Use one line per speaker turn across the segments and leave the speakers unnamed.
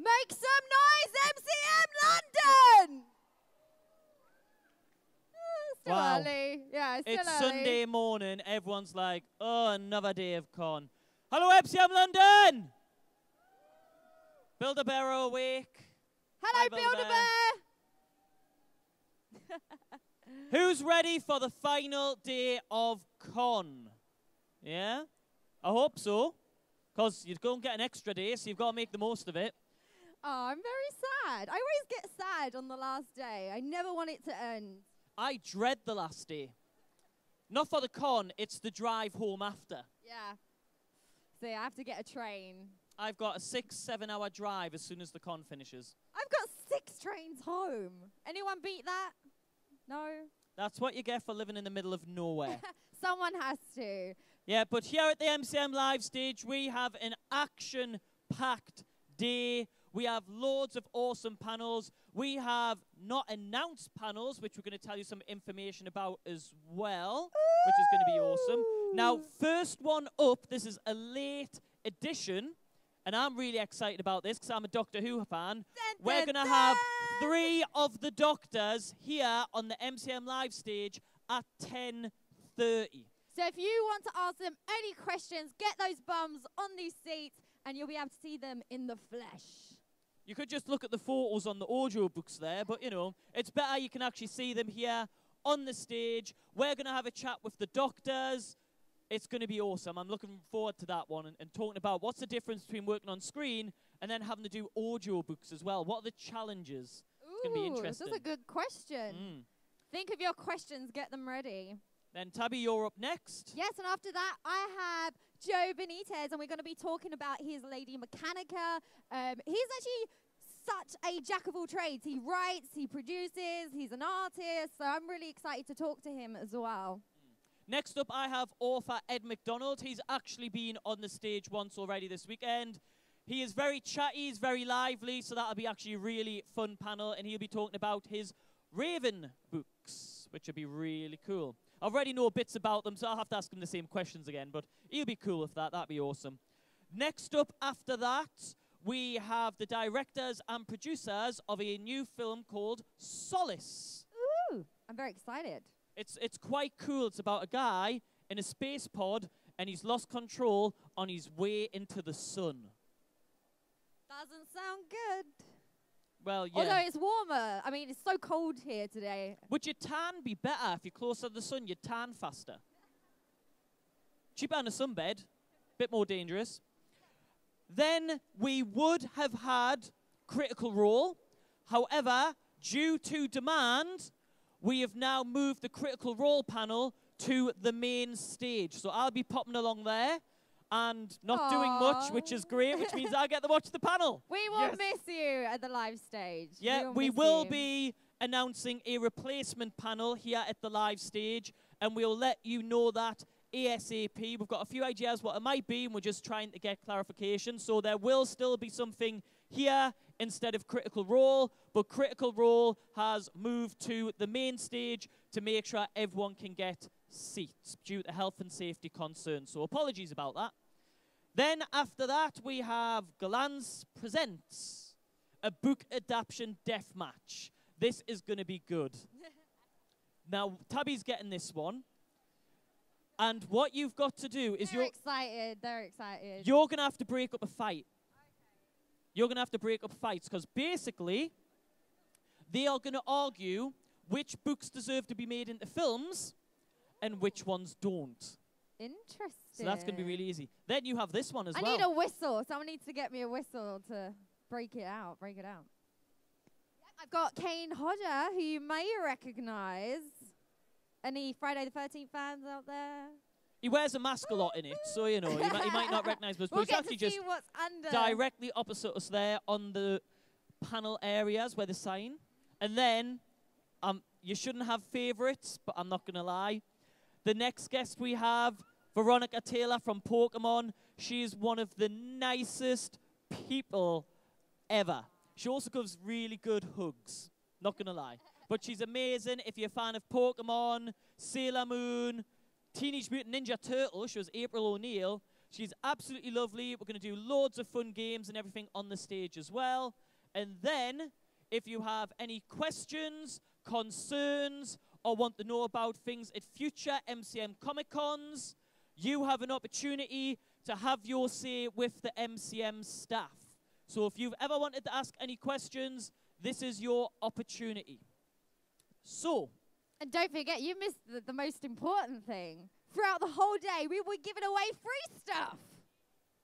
Make some noise, MCM London! Still
Wow.
early. Yeah, still
It's
early.
Sunday morning. Everyone's like, oh, another day of con. Hello, MCM London! Build-A-Bear awake.
Hello,
Build-A-Bear. Who's ready for the final day of con? Yeah? I hope so. Because you're going to get an extra day, so you've got to make the most of it.
Oh, I'm very sad. I always get sad on the last day. I never want it to end.
I dread the last day. Not for the con, it's the drive home after.
Yeah. See, I have to get a train.
I've got a 6-7 hour drive as soon as the con finishes.
I've got 6 trains home. Anyone beat that? No?
That's what you get for living in the middle of nowhere.
Someone has to.
Yeah, but here at the MCM live stage, we have an action-packed day. We have loads of awesome panels. We have not announced panels, which we're going to tell you some information about as well, which is going to be awesome. Now, first one up, this is a late edition, and I'm really excited about this because I'm a Doctor Who fan. We're going to have 3 of the Doctors here on the MCM live stage at 10:30.
So if you want to ask them any questions, get those bums on these seats, and you'll be able to see them in the flesh.
You could just look at the photos on the audio books there, but, you know, it's better you can actually see them here on the stage. We're going to have a chat with the Doctors. It's going to be awesome. I'm looking forward to that one and talking about what's the difference between working on screen and then having to do audio books as well. What are the challenges? It's going to be interesting.
That's a good question. Think of your questions. Get them ready.
Then, Tabby, you're up next.
Yes, and after that, I have Joe Benitez, and we're going to be talking about his Lady Mechanica. He's actually such a jack of all trades. He writes, he produces, he's an artist, so I'm really excited to talk to him as well.
Next up, I have author Ed McDonald. He's actually been on the stage once already this weekend. He is very chatty, he's very lively, so that'll be actually a really fun panel, and he'll be talking about his Raven books, which will be really cool. I already know bits about them, so I'll have to ask him the same questions again, but he'll be cool with that. That'd be awesome. Next up after that, we have the directors and producers of a new film called Solace.
Ooh, I'm very excited.
It's quite cool. It's about a guy in a space pod, and he's lost control on his way into the sun.
Doesn't sound good.
Well, yeah.
Although it's warmer. I mean, it's so cold here today.
Would your tan be better if you're closer to the sun? You'd tan faster. Cheaper than a sunbed. Bit more dangerous. Then we would have had Critical Role. However, due to demand, we have now moved the Critical Role panel to the main stage. So I'll be popping along there and not doing much, which is great, which means I get to watch the panel.
We will miss you at the live stage.
Yeah, we will be announcing a replacement panel here at the live stage, and we'll let you know that ASAP. We've got a few ideas what it might be, and we're just trying to get clarification. So there will still be something here instead of Critical Role, but Critical Role has moved to the main stage to make sure everyone can get seats due to health and safety concerns. So apologies about that. Then after that, we have Galans Presents, a book adaptation deathmatch. This is going to be good. Now, Tabby's getting this one. And what you've got to do is
They're excited. They're excited.
You're going to have to break up a fight. You're going to have to break up fights because basically they are going to argue which books deserve to be made into films and which ones don't.
Interesting.
So that's going to be really easy. Then you have this one as well.
I need a whistle. Someone needs to get me a whistle to break it out. Break it out. I've got Kane Hodder, who you may recognize. Any Friday the 13th fans out there?
He wears a mask a lot in it, so, you know, he might not recognize us. But it's actually just directly opposite us there on the panel areas where the sign. And then, you shouldn't have favorites, but I'm not going to lie. The next guest we have, Veronica Taylor from Pokemon. She's one of the nicest people ever. She also gives really good hugs, not going to lie. But she's amazing. If you're a fan of Pokemon, Sailor Moon, Teenage Mutant Ninja Turtles, she was April O'Neil. She's absolutely lovely. We're going to do loads of fun games and everything on the stage as well. And then, if you have any questions, concerns, or want to know about things at future MCM Comic Cons, you have an opportunity to have your say with the MCM staff. So if you've ever wanted to ask any questions, this is your opportunity. So,
and don't forget, you missed the most important thing. Throughout the whole day, we were giving away free stuff.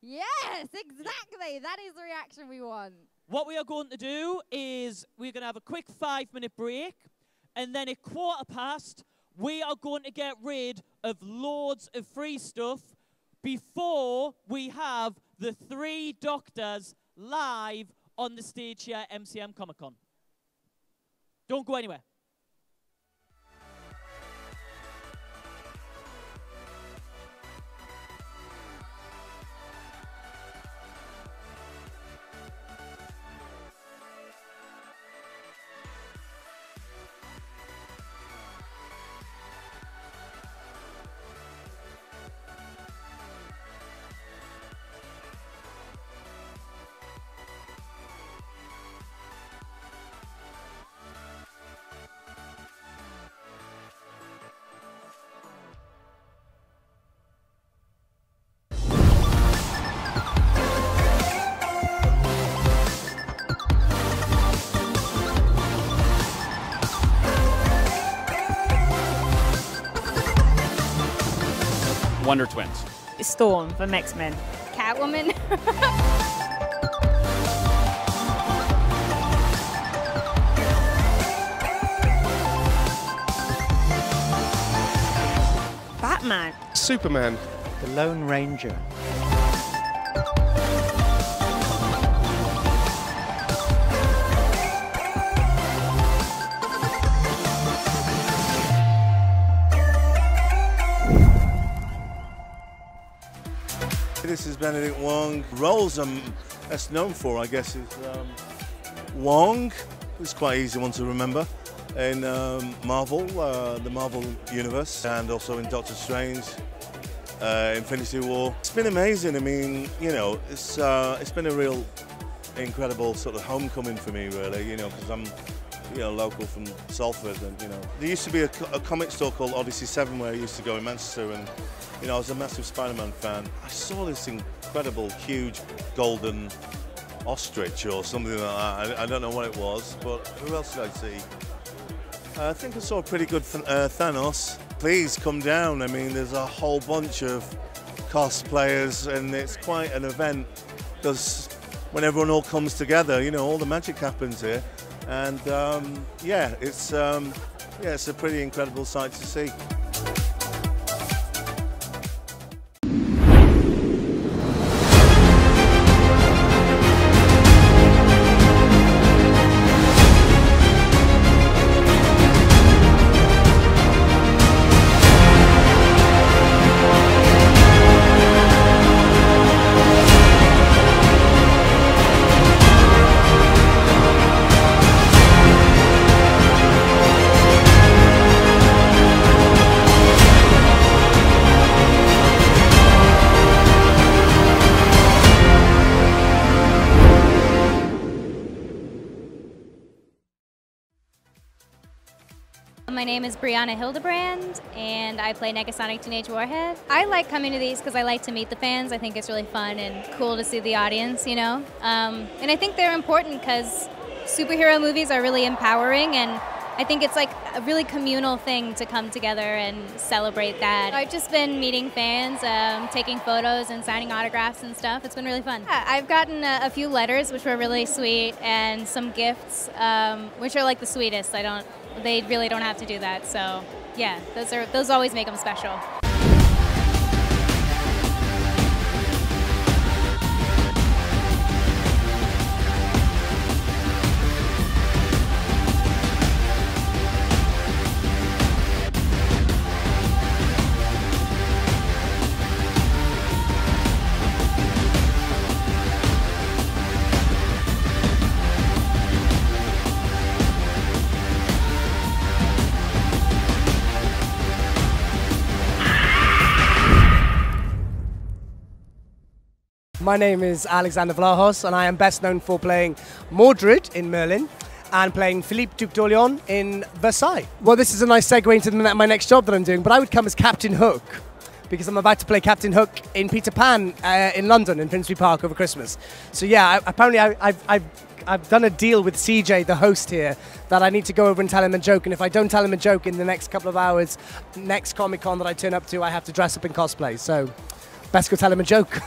Yes, exactly. That is the reaction we want.
What we are going to do is we're going to have a quick 5-minute break, and then at 1:15, we are going to get rid of loads of free stuff before we have the 3 doctors live on the stage here at MCM Comic Con. Don't go anywhere.
Wonder Twins.
Storm from X-Men.
Catwoman.
Batman.
Superman.
The Lone Ranger.
This is Benedict Wong. Roles I'm best known for, I guess, is Wong. It's quite an easy one to remember. In Marvel, the Marvel Universe, and also in Doctor Strange, Infinity War. It's been amazing. I mean, you know, it's been a real incredible sort of homecoming for me, really. You know, because I'm, you know, local from Salford, and you know, there used to be a comic store called Odyssey 7 where I used to go in Manchester, and you know, I was a massive Spider-Man fan. I saw this incredible, huge golden ostrich or something like that. I don't know what it was, but who else did I see? I think I saw a pretty good Thanos. Please come down. I mean, there's a whole bunch of cosplayers, and it's quite an event because when everyone all comes together, you know, all the magic happens here. And yeah, it's a pretty incredible sight to see.
My name is Brianna Hildebrand, and I play Negasonic Teenage Warhead. I like coming to these because I like to meet the fans. I think it's really fun and cool to see the audience, you know. And I think they're important because superhero movies are really empowering, and I think it's like a really communal thing to come together and celebrate that. I've just been meeting fans, taking photos and signing autographs and stuff. It's been really fun. Yeah, I've gotten a few letters which were really sweet, and some gifts which are like the sweetest. They really don't have to do that. So yeah, those always make them special.
My name is Alexander Vlahos, and I am best known for playing Mordred in Merlin and playing Philippe Duc d'Orléans in Versailles. Well, this is a nice segue into my next job that I'm doing, but I would come as Captain Hook, because I'm about to play Captain Hook in Peter Pan in London, in Finsbury Park over Christmas. So yeah, apparently I've done a deal with CJ, the host here, that I need to go over and tell him a joke, and if I don't tell him a joke in the next couple of hours, next Comic-Con that I turn up to, I have to dress up in cosplay. So best go tell him a joke.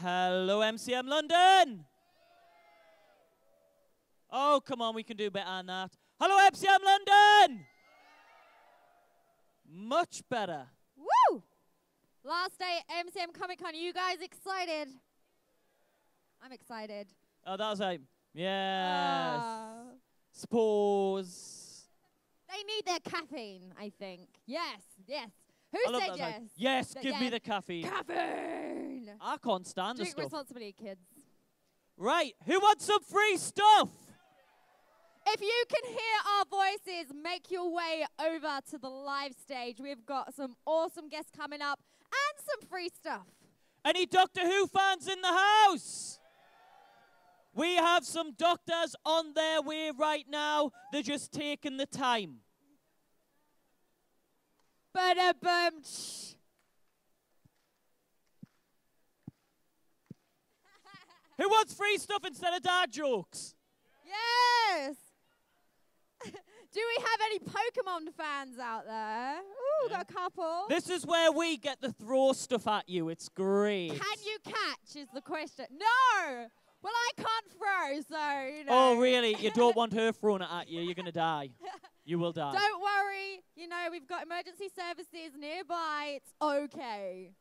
Hello, MCM London. Oh, come on, we can do better than that. Hello, MCM London. Much better.
Woo! Last day at MCM Comic Con. Are you guys excited? I'm excited.
Oh, that was like, yes.
Ah.
Suppose.
They need their caffeine, I think. Yes, yes.
I
Who
love
said
that,
yes?
like, yes, give me
yes.
the caffeine.
Caffeine!
I can't stand the
Drink
stuff.
responsibly, kids.
Right, who wants some free stuff?
If you can hear our voices, make your way over to the live stage. We've got some awesome guests coming up and some free stuff.
Any Doctor Who fans in the house? We have some doctors on their way right now. They're just taking the time.
Ba-da-bum.
Who wants free stuff instead of dad jokes?
Yes! Do we have any Pokemon fans out there? Ooh, got a couple.
This is where we get to throw stuff at you. It's great.
Can you catch is the question. No! Well, I can't throw, so, you know.
Oh, really? You don't want her thrown at you. You're going to die. You will die.
Don't worry. You know, we've got emergency services nearby. It's okay.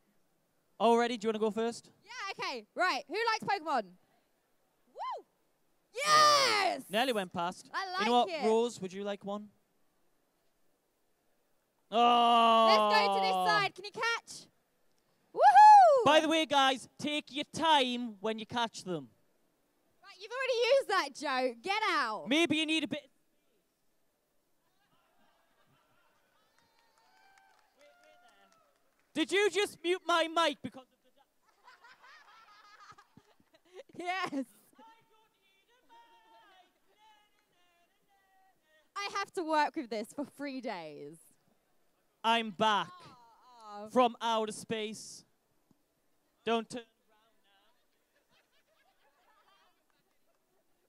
Already? Do you want to go first?
Yeah, okay. Right. Who likes Pokemon? Woo! Yes!
Nearly went past.
I like
You know what,
it.
Rose? Would you like one? Oh!
Let's go to this side. Can you catch? Woohoo!
By the way, guys, take your time when you catch them.
Right, you've already used that joke. Get out.
Maybe you need a bit. Did you just mute my mic because of the...
Yes. I have to work with this for 3 days.
I'm back
Oh.
from outer space. Don't turn around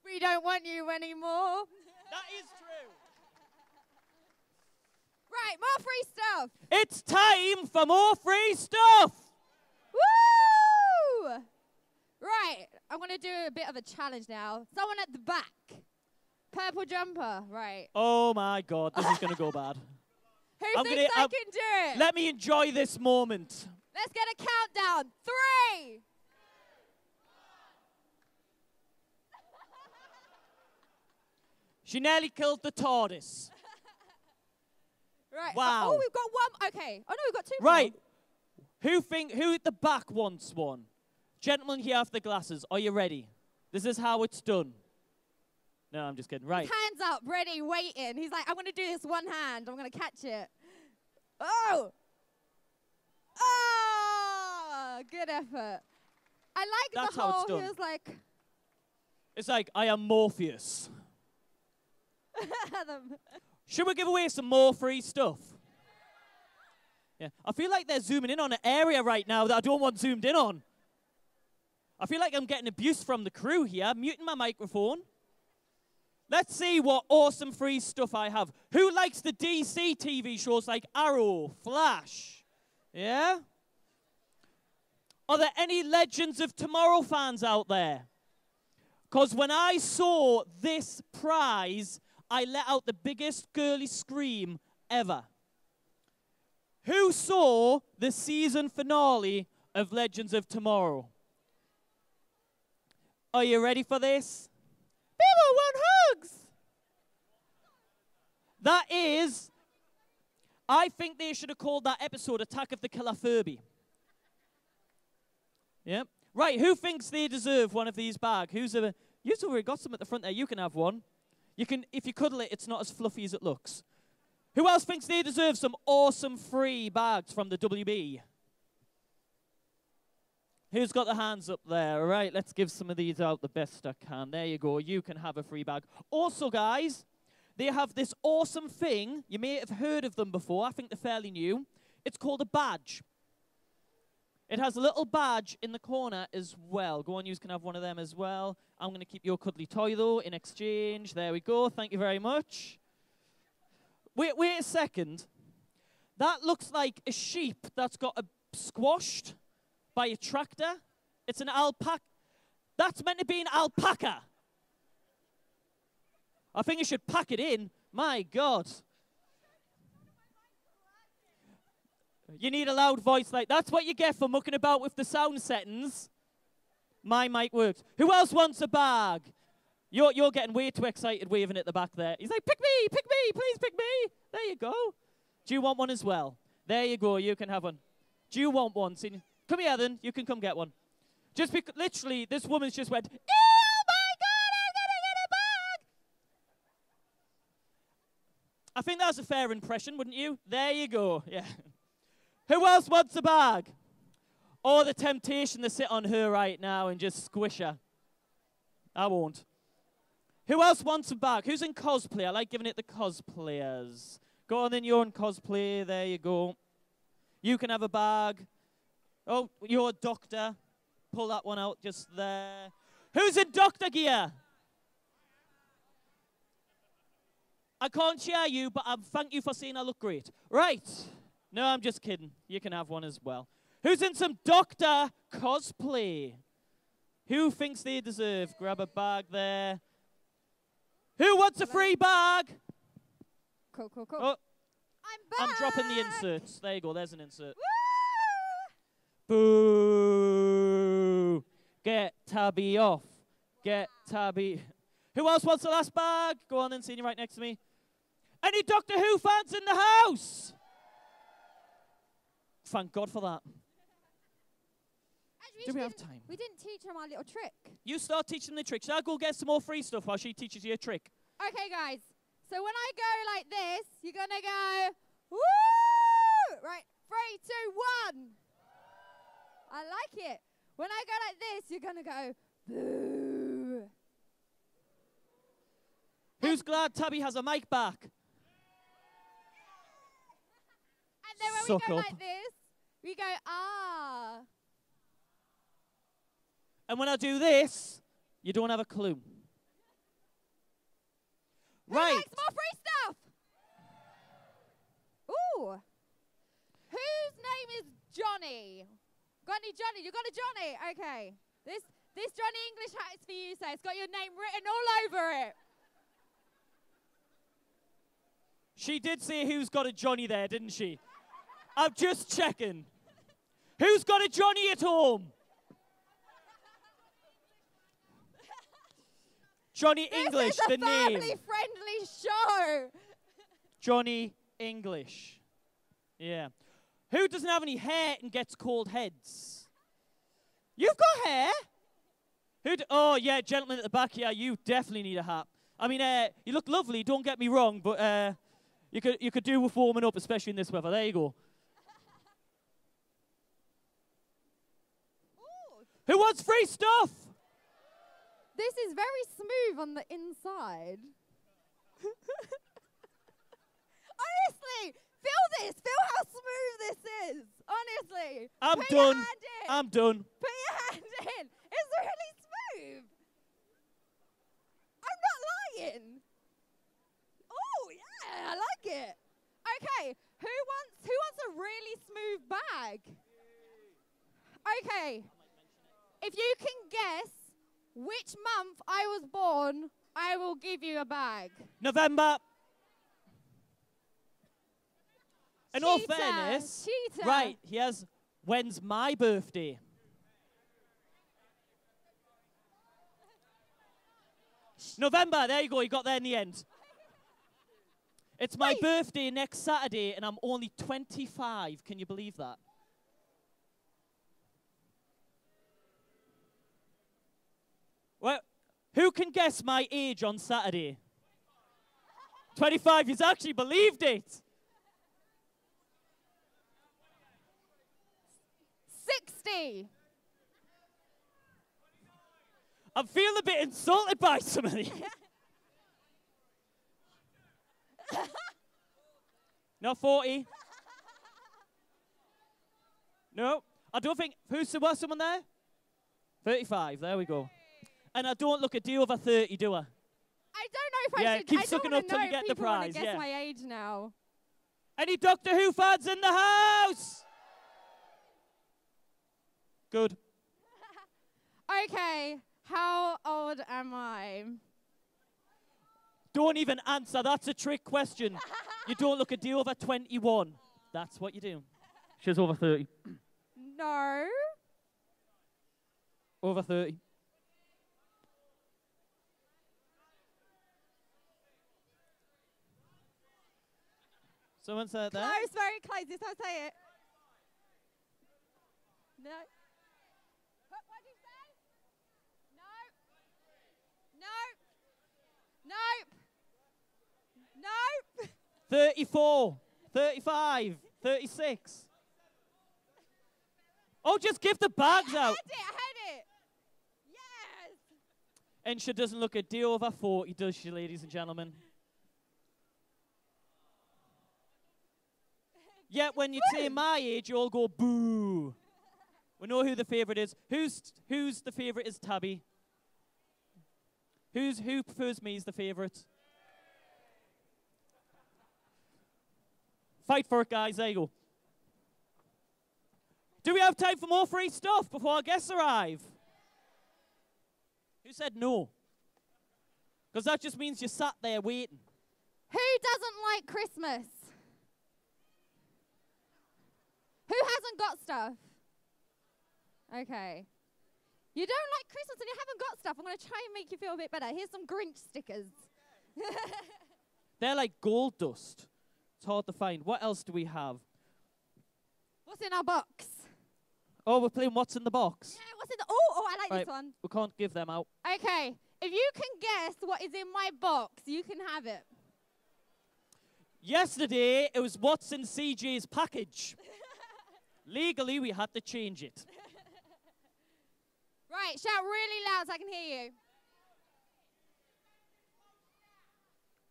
now.
We don't want you anymore.
That is true.
Right, more free stuff.
It's time for more free stuff.
Woo! Right, I'm going to do a bit of a challenge now. Someone at the back. Purple jumper, right.
Oh my God, this is going to go bad.
Who
I'm
thinks I
gonna-
can do it?
Let me enjoy this moment.
Let's get a countdown. 3.
She nearly killed the TARDIS.
Right.
Wow.
Oh, we've got one. Okay. Oh, no, we've got 2
Right.
more.
Who at the back wants one? Gentlemen here after the glasses, are you ready? This is how it's done. No, I'm just kidding. Right.
Hands up, ready, waiting. He's like, I'm going to do this one hand. I'm going to catch it. Oh! Oh! Good effort. I like
That's
the
how it's
whole,
done.
he was like,
It's like, I am Morpheus.
them.
Should we give away some more free stuff? Yeah. I feel like they're zooming in on an area right now that I don't want zoomed in on. I feel like I'm getting abuse from the crew here. Muting my microphone. Let's see what awesome free stuff I have. Who likes the DC TV shows like Arrow, Flash? Yeah? Are there any Legends of Tomorrow fans out there? Because when I saw this prize, I let out the biggest girly scream ever. Who saw the season finale of Legends of Tomorrow? Are you ready for this? People want hugs! That is, I think they should have called that episode Attack of the Killer Furby. Yep. Right, who thinks they deserve one of these bags? You've already got some at the front there. You can have one. You can, if you cuddle it, it's not as fluffy as it looks. Who else thinks they deserve some awesome free bags from the WB? Who's got the hands up there? All right, let's give some of these out the best I can. There you go. You can have a free bag. Also, guys, they have this awesome thing. You may have heard of them before. I think they're fairly new. It's called a badge. It has a little badge in the corner as well. Go on, you can have one of them as well. I'm going to keep your cuddly toy, though, in exchange. There we go. Thank you very much. Wait a second. That looks like a sheep that's got squashed by a tractor. It's an alpaca. That's meant to be an alpaca. I think you should pack it in. My God. You need a loud voice like that's what you get for mucking about with the sound settings. My mic works. Who else wants a bag? You're getting way too excited waving at the back there. He's like, pick me, please pick me. There you go. Do you want one as well? There you go, you can have one. Do you want one? Come here then, you can come get one. Just because, literally, this woman's just went, oh my God, I'm gonna get a bag. I think that's a fair impression, wouldn't you? There you go, yeah. Who else wants a bag? Oh, the temptation to sit on her right now and just squish her. I won't. Who else wants a bag? Who's in cosplay? I like giving it to cosplayers. Go on then, you're in cosplay. There you go. You can have a bag. Oh, you're a doctor. Pull that one out just there. Who's in doctor gear? I can't share you, but thank you for saying I look great. Right. No, I'm just kidding. You can have one as well. Who's in some doctor cosplay? Who thinks they deserve? Grab a bag there. Who wants a free bag?
Cool.
Oh,
I'm back.
I'm dropping the inserts. There you go. There's an insert.
Woo!
Boo! Get Tabby off. Get Tabby. Who else wants the last bag? Go on then, senior right next to me. Any Doctor Who fans in the house? Thank God for that.
Actually,
Do we have time?
We didn't teach him our little trick.
You start teaching the trick. Shall I go get some more free stuff while she teaches you a trick?
Okay, guys. So when I go like this, you're going to go, woo! Right, 3, 2, 1. I like it. When I go like this, you're going to go, boo.
Who's glad Tabby has a mic back?
And then when
Suck
we go
up.
like this, we go, ah.
And when I do this, you don't have a clue.
Who
Right.
likes more free stuff? Ooh. Whose name is Johnny? Got any Johnny? You got a Johnny? Okay. This Johnny English hat is for you, so it's got your name written all over it.
She did say who's got a Johnny there, didn't she? I'm just checking. Who's got a Johnny at home? Johnny English, the
This is a
name.
family-friendly show.
Johnny English. Yeah. Who doesn't have any hair and gets cold heads? You've got hair? Oh, yeah, gentleman at the back. Yeah, you definitely need a hat. I mean, you look lovely, don't get me wrong, but you could do with warming up, especially in this weather. There you go.
Ooh.
Who wants free stuff?
This is very smooth on the inside. Honestly, feel this. Feel how smooth this is. Honestly.
I'm
Put
done.
Your hand in.
I'm done.
Put your hand in. It's really smooth. I'm not lying. Oh, yeah, I like it. Okay, who wants a really smooth bag? Okay. If you can guess which month I was born, I will give you a bag.
November. In all
Cheater,
fairness,
cheater.
right, when's my birthday? November, there you go, you got there in the end. It's my birthday next Saturday, and I'm only 25. Can you believe that? Well, who can guess my age on Saturday? 25, he's actually believed it.
60.
I'm feeling a bit insulted by some of these. No, 40. No, I don't think. Was someone there? 35. There we go. And I don't look a day over 30, do I?
I don't know if I
Yeah,
should.
keep
I don't
sucking
wanna
up till
know
you
if
get the
people wanna
prize,
guess
yeah.
my age now.
Any Doctor Who fans in the house? Good.
Okay, how old am I?
Don't even answer. That's a trick question. You don't look a day over 21. That's what you do. She's over 30.
No.
Over 30. Someone said that?
Close, very close. This time say it. No. What did you say? No. Nope. Nope. Nope.
34, 35, 36. Oh, just give the bags out.
I had it. Yes.
And she doesn't look a day over 40, does she, ladies and gentlemen? Yet when you say my age, you all go boo. We know who the favourite is. Who's the favourite is Tabby? Who prefers me as the favourite? Fight for it, guys. There you go. Do we have time for more free stuff before our guests arrive? Who said no? Because that just means you sat there waiting.
Who doesn't like Christmas? Who hasn't got stuff? Okay. You don't like Christmas and you haven't got stuff. I'm going to try and make you feel a bit better. Here's some Grinch stickers.
They're like gold dust. It's hard to find. What else do we have?
What's in our box?
Oh, we're playing What's in the Box.
Yeah, what's in the... Oh, I like
Right,
this one.
we can't give them out.
Okay. If you can guess what is in my box, you can have it.
Yesterday, it was What's in CJ's package. Legally, we had to change it.
Right, shout really loud so I can hear you.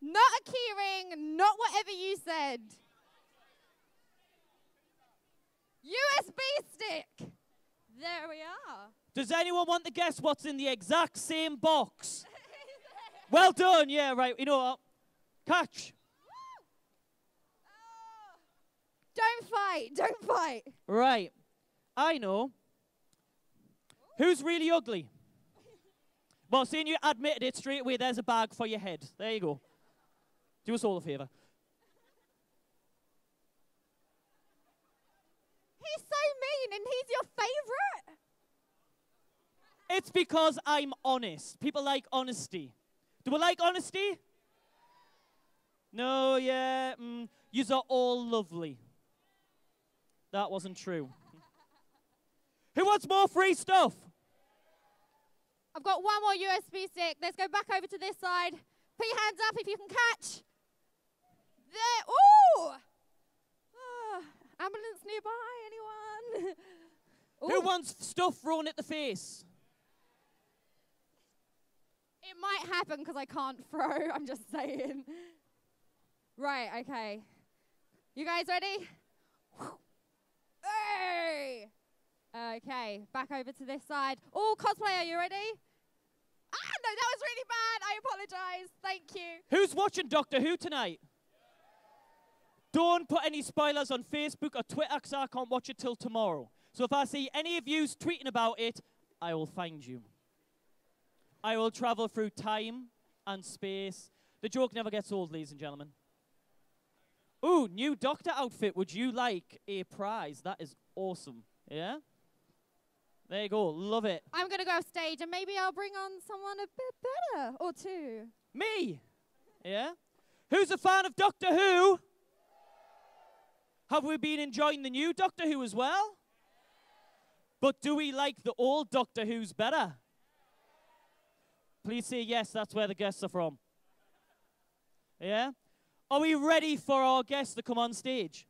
Not a keyring, not whatever you said. USB stick. There we are.
Does anyone want to guess what's in the exact same box? Well done. Yeah, right. You know what? Catch.
Don't fight. Don't fight.
Right. I know. Who's really ugly? Well, seeing you admitted it straight away, there's a bag for your head. There you go. Do us all a favour.
He's so mean and he's your favourite.
It's because I'm honest. People like honesty. Do we like honesty? No, yeah. Yous are all lovely. That wasn't true. Who wants more free stuff?
I've got one more USB stick. Let's go back over to this side. Put your hands up if you can catch. There. Ooh! Ambulance nearby, anyone?
Who wants stuff thrown at the face?
It might happen because I can't throw. I'm just saying. Right, okay. You guys ready? Hey! Okay, back over to this side. Oh, cosplayer, you ready? Ah, no, that was really bad. I apologize. Thank you.
Who's watching Doctor Who tonight? Don't put any spoilers on Facebook or Twitter because I can't watch it till tomorrow. So if I see any of you tweeting about it, I will find you. I will travel through time and space. The joke never gets old, ladies and gentlemen. Ooh, new Doctor outfit. Would you like a prize? That is awesome. Yeah? There you go. Love it.
I'm going to go off stage and maybe I'll bring on someone a bit better or two.
Me? Yeah? Who's a fan of Doctor Who? Have we been enjoying the new Doctor Who as well? But do we like the old Doctor Who's better? Please say yes, that's where the guests are from. Yeah? Are we ready for our guests to come on stage?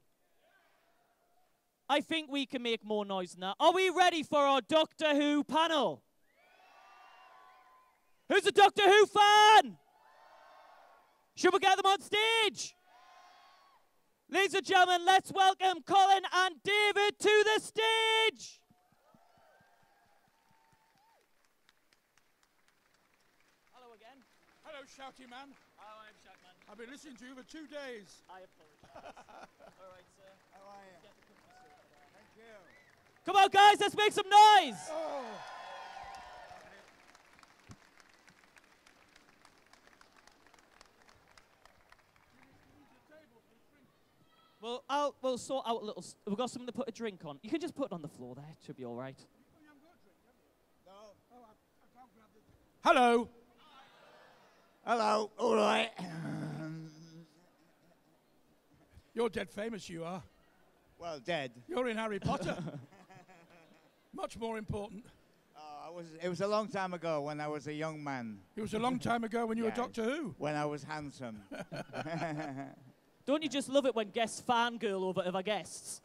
I think we can make more noise than that. Are we ready for our Doctor Who panel? Who's a Doctor Who fan? Should we get them on stage? Ladies and gentlemen, let's welcome Colin and David to the stage. Hello again.
Hello, Shouty Man.
Hello, I'm Shackman.
I've been listening to you for 2 days.
I apologize. All right, sir.
How are you? Thank you.
Come on, guys, let's make some noise.
Oh.
Well, we'll sort out a little. We've got something to put a drink on. You can just put it on the floor there. It should be all right.
Hello.
Hello, all right.
You're dead famous, you are.
Well, dead.
You're in Harry Potter. Much more important.
It was a long time ago when I was a young man.
It was a long time ago when you
Yes.
were Doctor Who.
When I was handsome.
Don't you just love it when guests fangirl over other guests?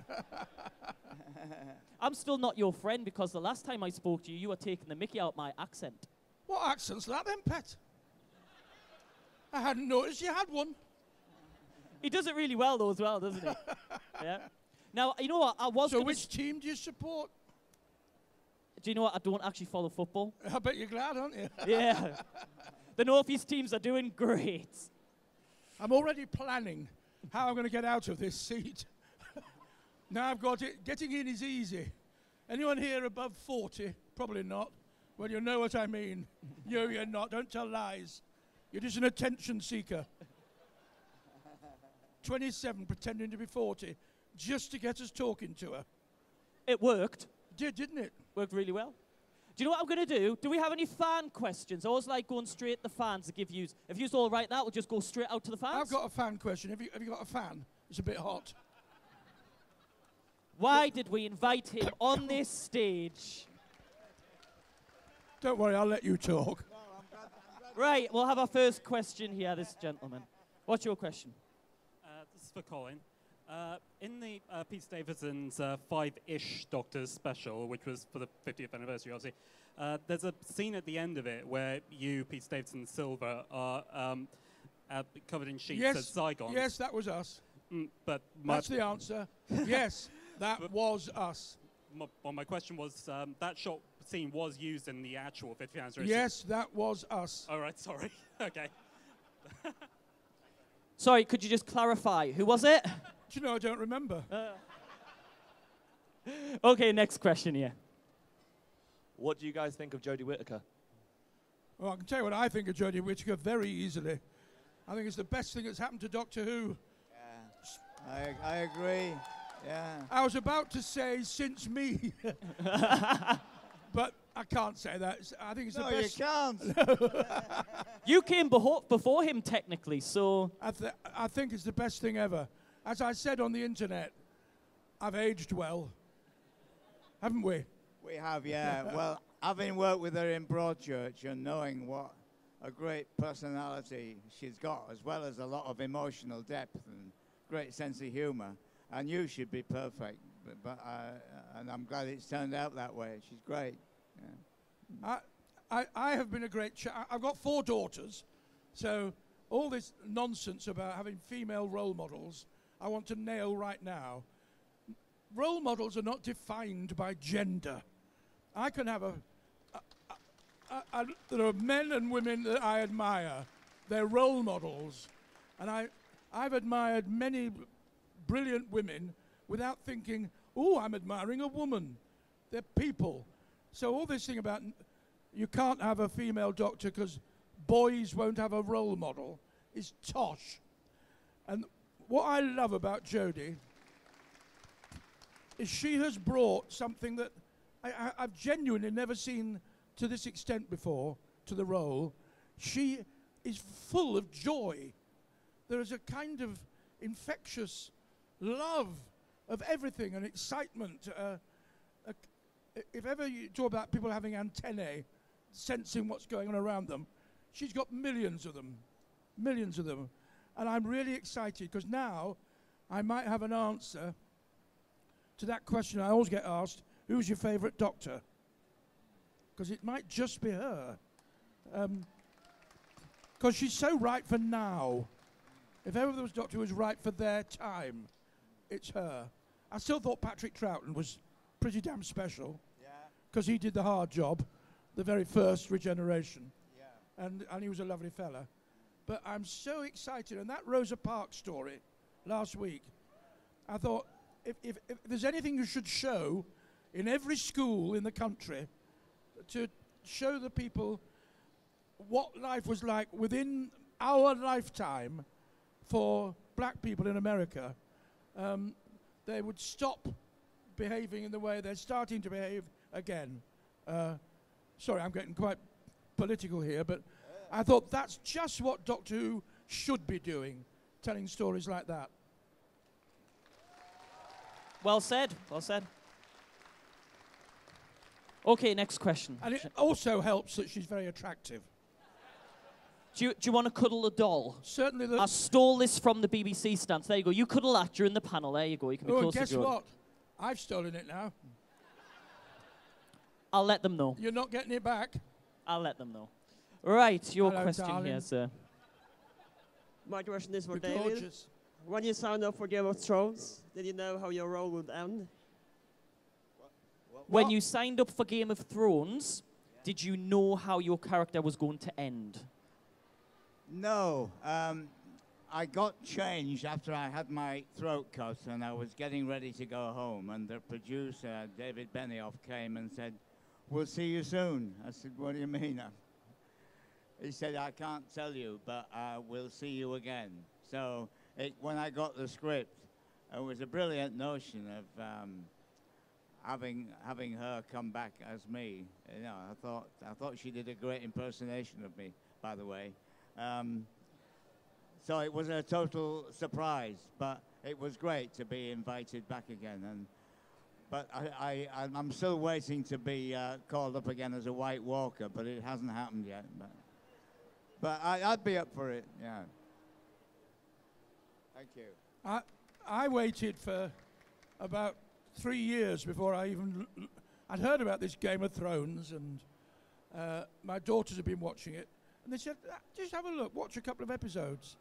I'm still not your friend because the last time I spoke to you, you were taking the mickey out my accent.
What accent's that then, pet? I hadn't noticed you had one.
He does it really well, though, as well, doesn't he? Yeah. Now, you know what? I was.
So which team do you support?
Do you know what? I don't actually follow football.
I bet you're glad, aren't you?
Yeah. The North East teams are doing great.
I'm already planning how I'm going to get out of this seat. Now I've got it. Getting in is easy. Anyone here above 40? Probably not. Well, you know what I mean. You're not. Don't tell lies. You're just an attention seeker. 27 pretending to be 40 just to get us talking to her.
It worked.
Didn't it?
Worked really well. Do you know what I'm going to do? Do we have any fan questions? I always like going straight to the fans to give yous. If you's all right, that we'll just go straight out to the fans.
I've got a fan question. Have you got a fan? It's a bit hot.
Why did we invite him on this stage?
Don't worry, I'll let you talk.
Right, we'll have our first question here, this gentleman. What's your question?
This is for Colin. In the Pete Davidson's Five-ish Doctors special, which was for the 50th anniversary, obviously, there's a scene at the end of it where you, Pete Davidson, and Silver are covered in sheets as Zygons.
Yes, that was us.
But
that's the answer. Yes, that was us.
My question was, that shot scene was used in the actual 50th anniversary.
Yes, that was us.
All right, sorry. Okay.
Sorry, could you just clarify? Who was it?
Do you know, I don't remember.
Okay, next question here.
What do you guys think of Jodie Whittaker?
Well, I can tell you what I think of Jodie Whittaker very easily. I think it's the best thing that's happened to Doctor Who.
Yeah, I agree. Yeah.
I was about to say since me, but I can't say that. I think it's the best.
No, you can't.
You came before him, technically, so...
I think it's the best thing ever. As I said on the internet, I've aged well. Haven't we?
We have, yeah. Well, having worked with her in Broadchurch and knowing what a great personality she's got, as well as a lot of emotional depth and great sense of humour, I knew she'd be perfect. And I'm glad it's turned out that way. She's great. Yeah.
I have been a great I've got 4 daughters, so all this nonsense about having female role models, I want to nail right now. Role models are not defined by gender. I can have there are men and women that I admire. They're role models. And I've admired many brilliant women without thinking, oh, I'm admiring a woman. They're people. So all this thing about you can't have a female doctor because boys won't have a role model is tosh. And what I love about Jodie is she has brought something that I've genuinely never seen to this extent before to the role. She is full of joy. There is a kind of infectious love of everything and excitement. If ever you talk about people having antennae, sensing what's going on around them, she's got millions of them. Millions of them. And I'm really excited because now I might have an answer to that question I always get asked, who's your favourite doctor? Because it might just be her. Because she's so right for now. If ever there was a doctor who was right for their time, it's her. I still thought Patrick Troughton was pretty damn special. Because he did the hard job, the very first regeneration. Yeah. And he was a lovely fella. But I'm so excited. And that Rosa Parks story last week, I thought, if there's anything you should show in every school in the country to show the people what life was like within our lifetime for black people in America, they would stop behaving in the way they're starting to behave again. Sorry, I'm getting quite political here, but I thought that's just what Doctor Who should be doing, telling stories like that.
Well said. Well said. Okay, next question.
And it also helps that she's very attractive.
Do you want to cuddle a doll?
Certainly.
I stole this from the BBC stance. There you go. You cuddle that during the panel. There you go. You can be
Oh,
close
and guess
to Jodie.
what? I've stolen it now.
I'll let them know.
You're not getting it back.
I'll let them know. Right, your
Hello,
question
darling.
here, sir.
My question is for
You're
David.
gorgeous.
When you signed up for Game of Thrones, did you know how your role would end?
When you signed up for Game of Thrones, did you know how your character was going to end?
No. I got changed after I had my throat cut and I was getting ready to go home. And the producer, David Benioff, came and said, "We'll see you soon." I said, "What do you mean?" He said, "I can't tell you, but we'll see you again." So when I got the script, it was a brilliant notion of having her come back as me. You know, I thought she did a great impersonation of me, by the way. So it was a total surprise, but it was great to be invited back again. But I'm still waiting to be called up again as a White Walker, but it hasn't happened yet. But I'd be up for it, yeah. Thank you.
I waited for about 3 years before I'd heard about this Game of Thrones, and my daughters had been watching it, and they said, "Just have a look, watch a couple of episodes."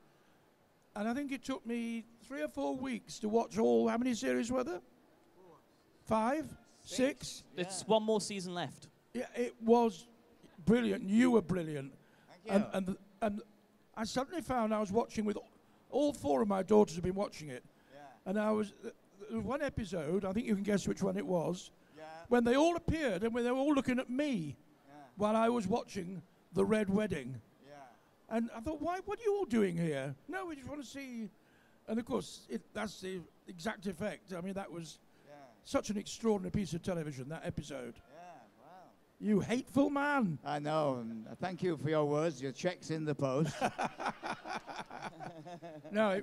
And I think it took me 3 or 4 weeks to watch all. How many series were there? 5? 6?
It's one more season left.
Yeah, it was brilliant. You were brilliant.
Thank you.
And I suddenly found I was watching with all 4 of my daughters had been watching it.
Yeah.
And there was one episode, I think you can guess which one it was,
Yeah.
when they all appeared and when they were all looking at me while I was watching The Red Wedding.
Yeah.
And I thought, what are you all doing here? No, we just want to see. And of course, that's the exact effect. I mean, that was such an extraordinary piece of television, that episode.
Yeah, wow.
You hateful man.
I know. And thank you for your words. Your check's in the post.
No,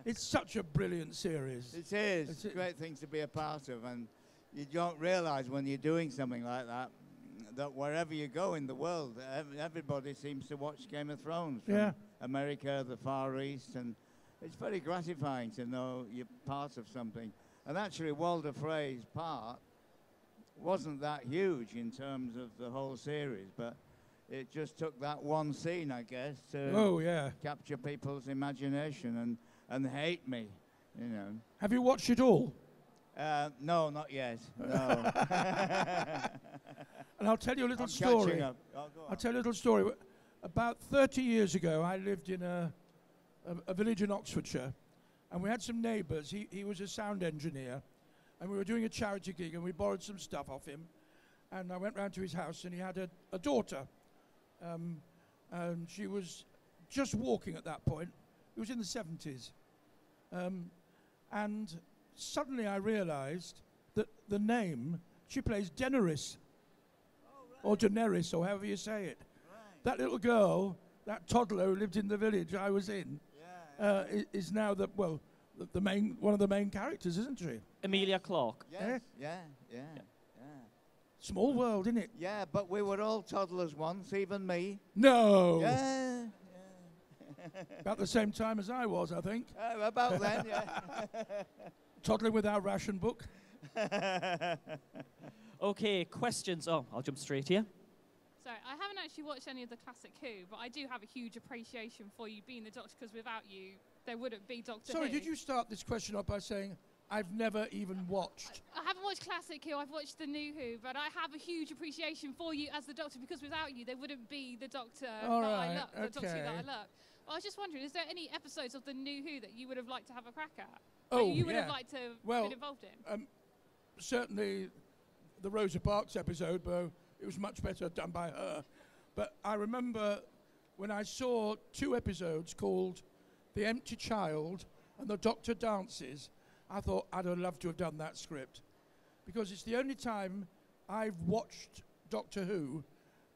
it's such a brilliant series.
It is. It's a great thing to be a part of. And you don't realize when you're doing something like that, that wherever you go in the world, everybody seems to watch Game of Thrones. From America, the Far East. And it's very gratifying to know you're part of something. And actually, Walder Frey's part wasn't that huge in terms of the whole series, but it just took that one scene, I guess, to capture people's imagination and hate me, you know.
Have you watched it all?
No, not yet. No.
And I'll tell you a little
I'm
story.
catching up. Oh, go on.
I'll tell you a little story. About 30 years ago, I lived in a village in Oxfordshire, and we had some neighbours. He was a sound engineer, and we were doing a charity gig, and we borrowed some stuff off him. And I went round to his house, and he had a daughter. And she was just walking at that point. It was in the 70s. And suddenly I realised that the name, she plays Daenerys. Or Daenerys, or however you say it. Right. That little girl, that toddler who lived in the village I was in, is now one of the main characters, isn't she?
Amelia Clarke.
Yes. Yeah.
Small world, isn't it?
Yeah, but we were all toddlers once, even me.
No.
Yeah.
About the same time as I was, I think.
About then, yeah.
Toddling with our ration book.
Okay, questions. Oh, I'll jump straight here.
So I haven't actually watched any of the classic Who, but I do have a huge appreciation for you being the Doctor, because without you, there wouldn't be Doctor Who.
Sorry, did you start this question off by saying, I've never even watched?
I haven't watched classic Who, I've watched the new Who, but I have a huge appreciation for you as the Doctor, because without you, there wouldn't be the Doctor I love, the Doctor Who that I love. I was just wondering, is there any episodes of the new Who that you would have liked to have a crack at?
Oh,
that you would have liked to have been involved in?
Certainly the Rosa Parks episode, but it was much better done by her. But I remember when I saw 2 episodes called The Empty Child and The Doctor Dances, I thought I'd have loved to have done that script, because it's the only time I've watched Doctor Who,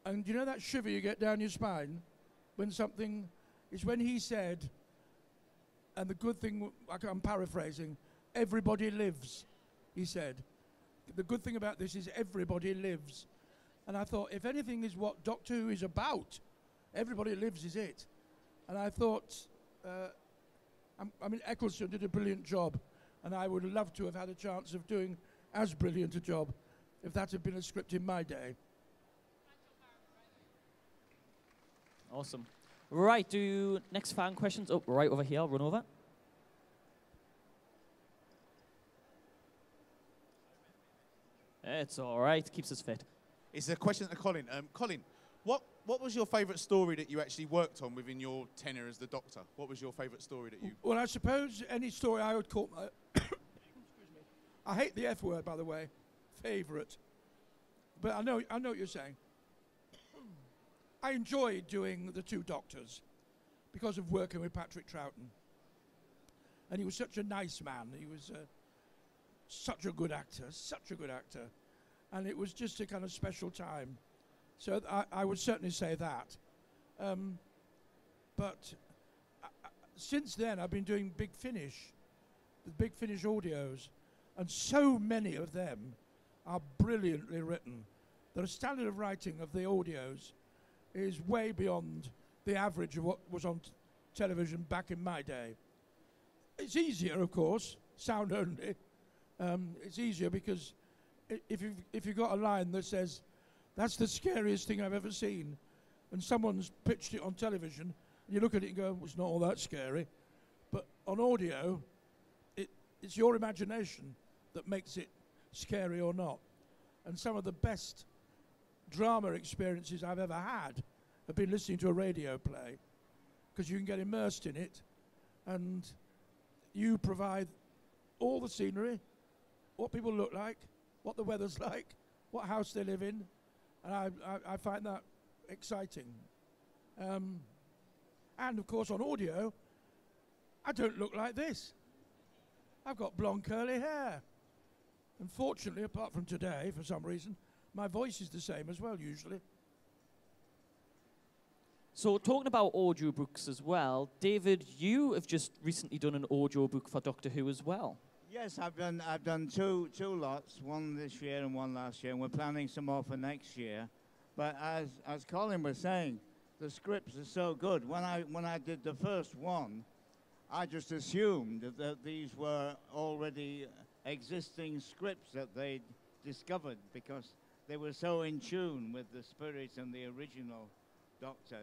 and you know that shiver you get down your spine when something is when he said, and the good thing, I'm paraphrasing, everybody lives, he said. The good thing about this is everybody lives. And I thought, if anything is what Doctor Who is about, everybody lives is it. And I thought, I mean, Eccleston did a brilliant job, and I would love to have had a chance of doing as brilliant a job if that had been a script in my day.
Awesome. Right, next fan questions. Oh, right over here, I'll run over. It's all right, keeps us fit.
It's a question to Colin. Colin, what was your favourite story that you actually worked on within your tenure as the Doctor? What was your favourite story that you...
Well, I suppose any story I would call my... Excuse me. I hate the F word, by the way. Favourite. But I know what you're saying. I enjoyed doing the two Doctors because of working with Patrick Troughton. And he was such a nice man. He was such a good actor, and it was just a kind of special time. So I would certainly say that. But since then, I've been doing Big Finish, the Big Finish audios, and so many of them are brilliantly written. The standard of writing of the audios is way beyond the average of what was on television back in my day. It's easier, of course, sound only. It's easier because if you've got a line that says, "That's the scariest thing I've ever seen," and someone's pitched it on television, and you look at it and go, "Well, it's not all that scary." But on audio, it's your imagination that makes it scary or not. And some of the best drama experiences I've ever had have been listening to a radio play, because you can get immersed in it, and you provide all the scenery, what people look like, what the weather's like, what house they live in, and I find that exciting. And of course on audio, I don't look like this. I've got blonde curly hair. Unfortunately, apart from today, for some reason, my voice is the same as well, usually.
So talking about audiobooks as well, David, you have just recently done an audiobook for Doctor Who as well.
Yes, I've done two lots, one this year and one last year, and we're planning some more for next year. But as Colin was saying, the scripts are so good. When I did the first one, I just assumed that these were already existing scripts that they'd discovered, because they were so in tune with the spirit and the original Doctor.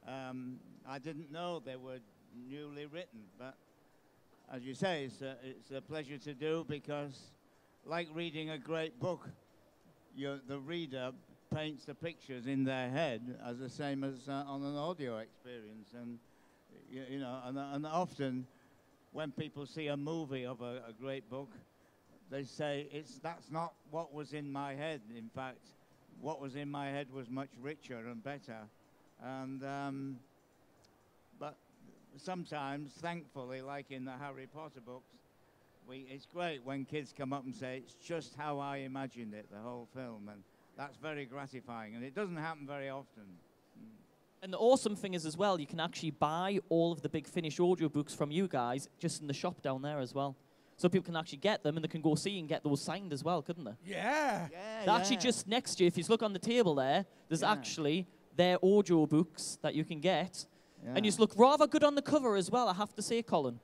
I didn't know they were newly written, but as you say, it's a pleasure to do, because like reading a great book, the reader paints the pictures in their head as the same as on an audio experience. And you know, and often when people see a movie of a great book, they say that's not what was in my head. In fact, what was in my head was much richer and better. And but sometimes, thankfully, like in the Harry Potter books, it's great when kids come up and say, "It's just how I imagined it, the whole film," and that's very gratifying, and it doesn't happen very often.
And the awesome thing is as well, you can actually buy all of the Big Finish audiobooks from you guys just in the shop down there as well. So people can actually get them, and they can go see and get those signed as well, couldn't they?
Yeah.
Actually, just next to you, if you look on the table there, there's actually their audiobooks that you can get.
Yeah.
And you look rather good on the cover as well, I have to say, Colin.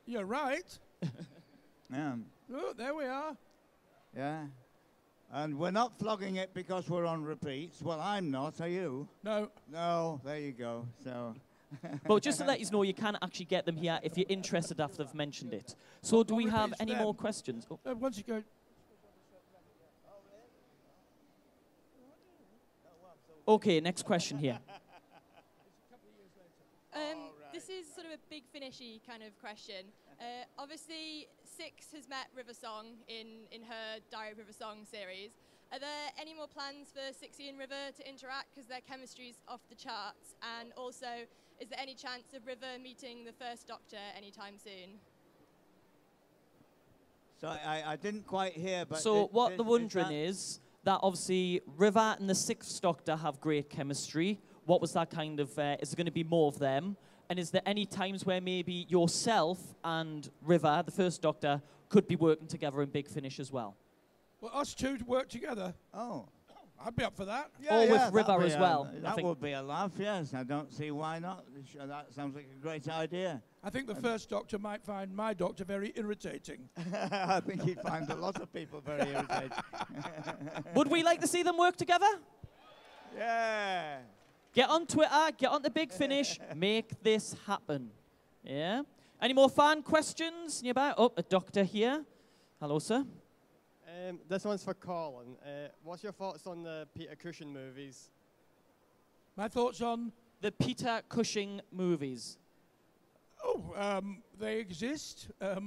You're right.
Yeah.
Look, there we are.
Yeah. And we're not flogging it because we're on repeats. Well, I'm not, are you?
No.
No, there you go. So.
But just to let you know, you can actually get them here if you're interested after I've mentioned it. So do we have any more questions? Oh.
Once you go...
Okay, next question here.
This is sort of a Big Finishy kind of question. Obviously, Six has met River Song in her Diary of River Song series. Are there any more plans for Sixie and River to interact, because their chemistry's off the charts? And also, is there any chance of River meeting the First Doctor anytime soon?
So I didn't quite hear, but...
So what they're wondering is that obviously River and the Sixth Doctor have great chemistry. What was that kind of... is there going to be more of them? And is there any times where maybe yourself and River, the First Doctor, could be working together in Big Finish as well?
Well, us two to work together.
Oh.
I'd be up for that.
Yeah,
or
yeah,
with River as well.
That would be a laugh, yes. I don't see why not. That sounds like a great idea.
I think the First Doctor might find my doctor very irritating.
I think he'd find a lot of people very irritating.
Would we like to see them work together?
Yeah.
Get on Twitter, get on the Big Finish, make this happen. Yeah? Any more fan questions? Oh, a doctor here. Hello, sir.
This one's for Colin. What's your thoughts on the Peter Cushing movies?
My thoughts on?
The Peter Cushing movies.
Oh, they exist. I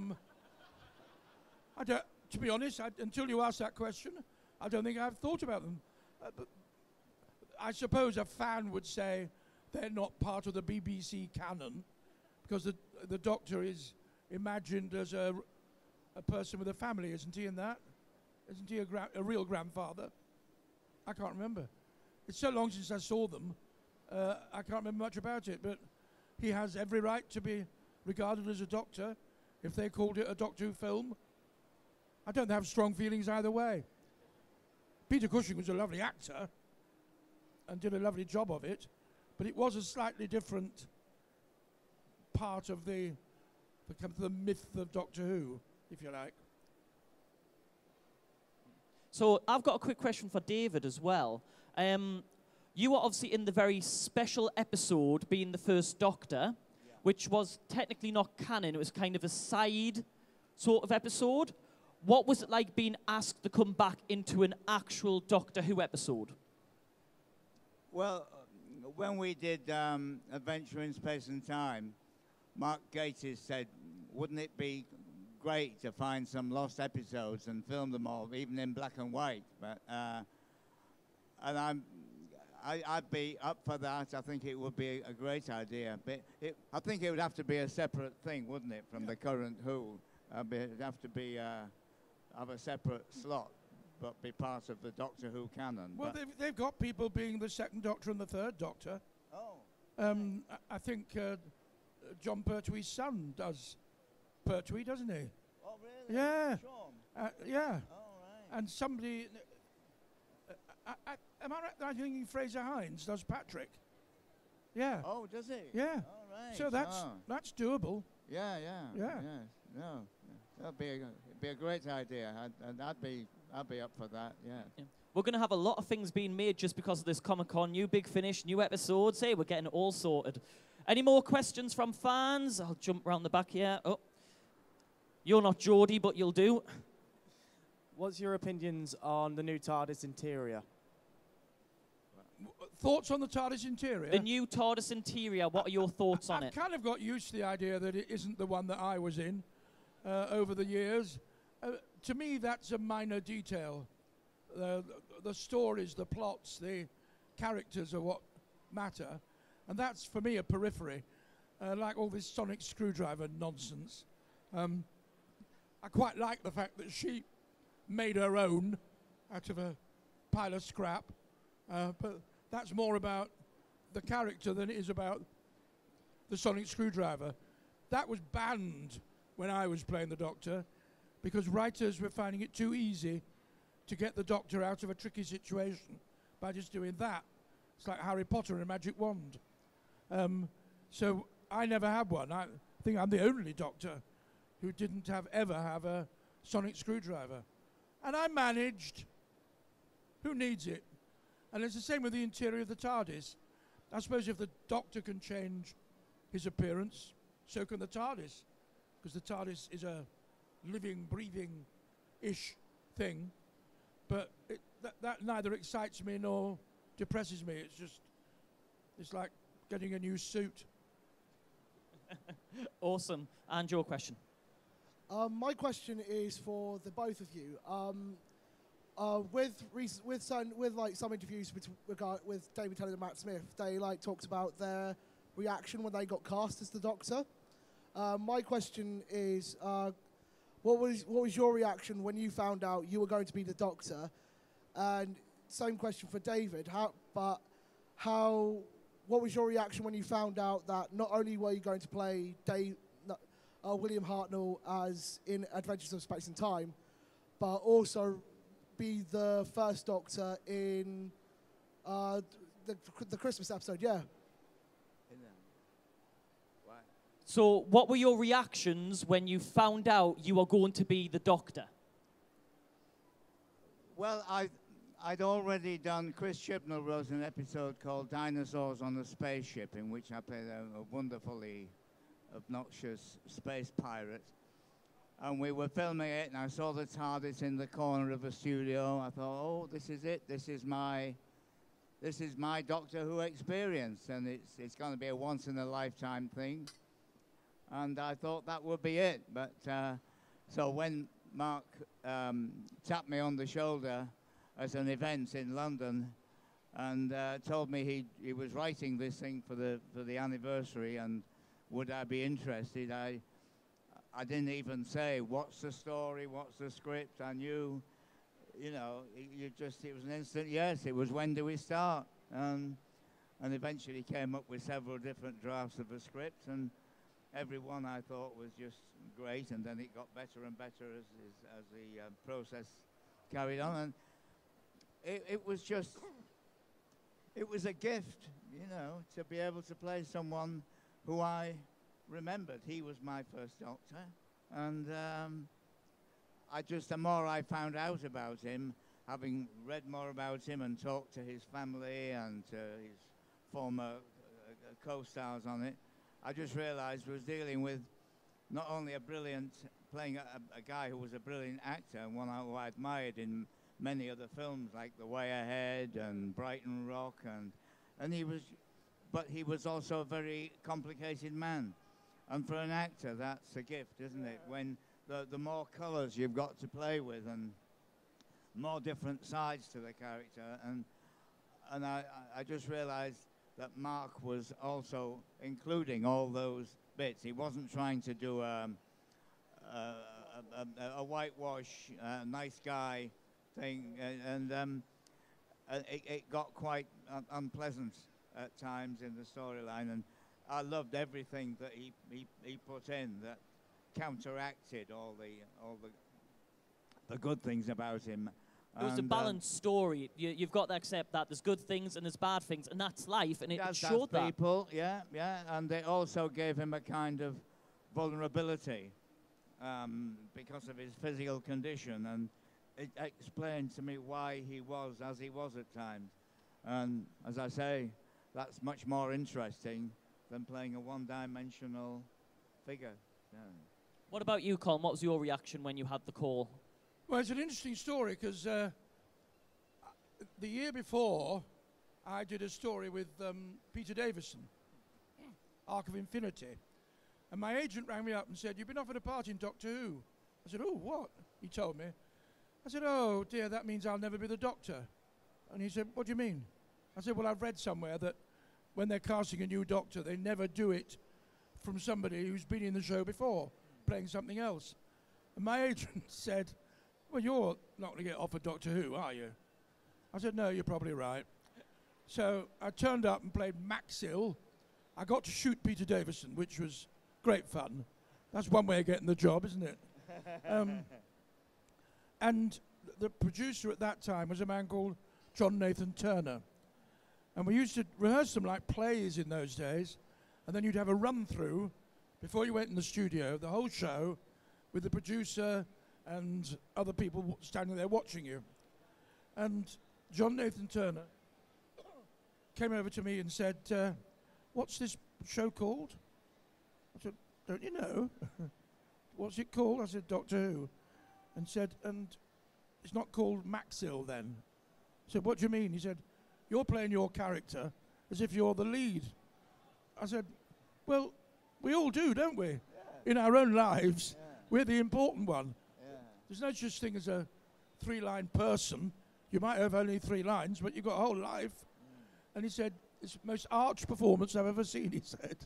don't, to be honest, until you asked that question, I don't think I've thought about them. But I suppose a fan would say they're not part of the BBC canon because the Doctor is imagined as a person with a family, isn't he, in that? Isn't he a real grandfather? I can't remember. It's so long since I saw them, I can't remember much about it, but he has every right to be regarded as a Doctor if they called it a Doctor Who film. I don't have strong feelings either way. Peter Cushing was a lovely actor and did a lovely job of it, but it was a slightly different part of the myth of Doctor Who, if you like.
So I've got a quick question for David as well. You were obviously in the very special episode being the First Doctor, which was technically not canon. It was kind of a side sort of episode. What was it like being asked to come back into an actual Doctor Who episode?
Well, when we did Adventure in Space and Time, Mark Gatiss said, wouldn't it be great to find some lost episodes and film them all, even in black and white? But and I'd be up for that. I think it would be a great idea. But I think it would have to be a separate thing, wouldn't it, from the current Who? It'd have to be have a separate slot, but be part of the Doctor Who canon.
Well, they've got people being the Second Doctor and the Third Doctor.
Oh.
I think John Pertwee's son does Pertwee, doesn't he?
Oh, really?
Yeah.
Sean?
Yeah.
Oh, right.
And somebody... am I right that I'm thinking Fraser Hines does Patrick? Yeah.
Oh, does he?
Yeah.
All right.
So that's doable.
Yeah. No, that'd be a great idea. I'd be up for that. Yeah.
We're going to have a lot of things being made just because of this Comic-Con. New Big Finish, new episodes. Hey, we're getting it all sorted. Any more questions from fans? I'll jump round the back here. Oh, you're not Geordie, but you'll do.
What's your opinions on the new TARDIS interior?
Thoughts on the TARDIS interior?
The new TARDIS interior, what are your thoughts on it?
I've kind of got used to the idea that it isn't the one that I was in over the years. To me, that's a minor detail. The stories, the plots, the characters are what matter. And that's, for me, a periphery, like all this sonic screwdriver nonsense. I quite like the fact that she made her own out of a pile of scrap. But that's more about the character than it is about the sonic screwdriver. That was banned when I was playing the Doctor because writers were finding it too easy to get the Doctor out of a tricky situation by just doing that. It's like Harry Potter and a magic wand. So I never had one. I think I'm the only Doctor who didn't ever have a sonic screwdriver. And I managed. Who needs it? And it's the same with the interior of the TARDIS. I suppose if the Doctor can change his appearance, so can the TARDIS. Because the TARDIS is a living, breathing-ish thing. But that neither excites me nor depresses me. It's like getting a new suit.
Awesome. And your question?
My question is for the both of you. With some interviews with David Tennant and Matt Smith, they talked about their reaction when they got cast as the Doctor. My question is, what was your reaction when you found out you were going to be the Doctor? And same question for David. What was your reaction when you found out that not only were you going to play William Hartnell as in Adventures of Space and Time, but also be the first Doctor in the Christmas episode? Yeah.
So what were your reactions when you found out you were going to be the Doctor?
Well, I'd already done, Chris Chibnall wrote an episode called Dinosaurs on a Spaceship, in which I played a wonderfully obnoxious space pirate. And we were filming it, and I saw the TARDIS in the corner of a studio. I thought, oh, this is it. This is my Doctor Who experience, and it's going to be a once-in-a-lifetime thing. And I thought that would be it. But so when Mark tapped me on the shoulder at an event in London and told me he was writing this thing for the anniversary and would I be interested, I didn't even say, what's the story, what's the script? I knew, it was an instant yes. It was, when do we start? And eventually came up with several different drafts of a script, and every one I thought was just great, and then it got better and better as the process carried on. And it was a gift, to be able to play someone who I remembered. He was my first Doctor, and the more I found out about him, having read more about him and talked to his family and to his former co-stars on it, I just realized I was dealing with not only playing a guy who was a brilliant actor, and one who I admired in many other films like The Way Ahead and Brighton Rock, but he was also a very complicated man. And for an actor, that's a gift, isn't it? When the more colours you've got to play with and more different sides to the character. And I just realized that Mark was also including all those bits. He wasn't trying to do a whitewash, nice guy thing, and it got quite unpleasant at times in the storyline. And I loved everything that he put in that counteracted all the good things about him.
It was a balanced story. You've got to accept that there's good things and there's bad things, and that's life, and it showed that.
People, yeah, and they also gave him a kind of vulnerability because of his physical condition, and it explained to me why he was as he was at times. And as I say, that's much more interesting than playing a one-dimensional figure. Yeah.
What about you, Colin? What was your reaction when you had the call?
Well, it's an interesting story because the year before, I did a story with Peter Davison, Arc of Infinity. And my agent rang me up and said, "You've been offered a part in Doctor Who." I said, "Oh, what?" He told me. I said, "Oh, dear, that means I'll never be the Doctor." And he said, "What do you mean?" I said, "Well, I've read somewhere that when they're casting a new Doctor, they never do it from somebody who's been in the show before, playing something else." And my agent said, "Well, you're not going to get offered Doctor Who, are you?" I said, "No, you're probably right." So I turned up and played Maxil. I got to shoot Peter Davison, which was great fun. That's one way of getting the job, isn't it? And the producer at that time was a man called John Nathan Turner. And we used to rehearse them like plays in those days. And then you'd have a run-through before you went in the studio, the whole show, with the producer and other people standing there watching you. And John Nathan Turner came over to me and said, "What's this show called?" I said, "Don't you know?" "What's it called?" I said, "Doctor Who." And said, "And it's not called Maxil then?" I said, "What do you mean?" He said, "You're playing your character as if you're the lead." I said, "Well, we all do, don't we? In our own lives, we're the important one. There's no such thing as a three-line person. You might have only 3 lines, but you've got a whole life." And he said, "It's the most arch performance I've ever seen," he said.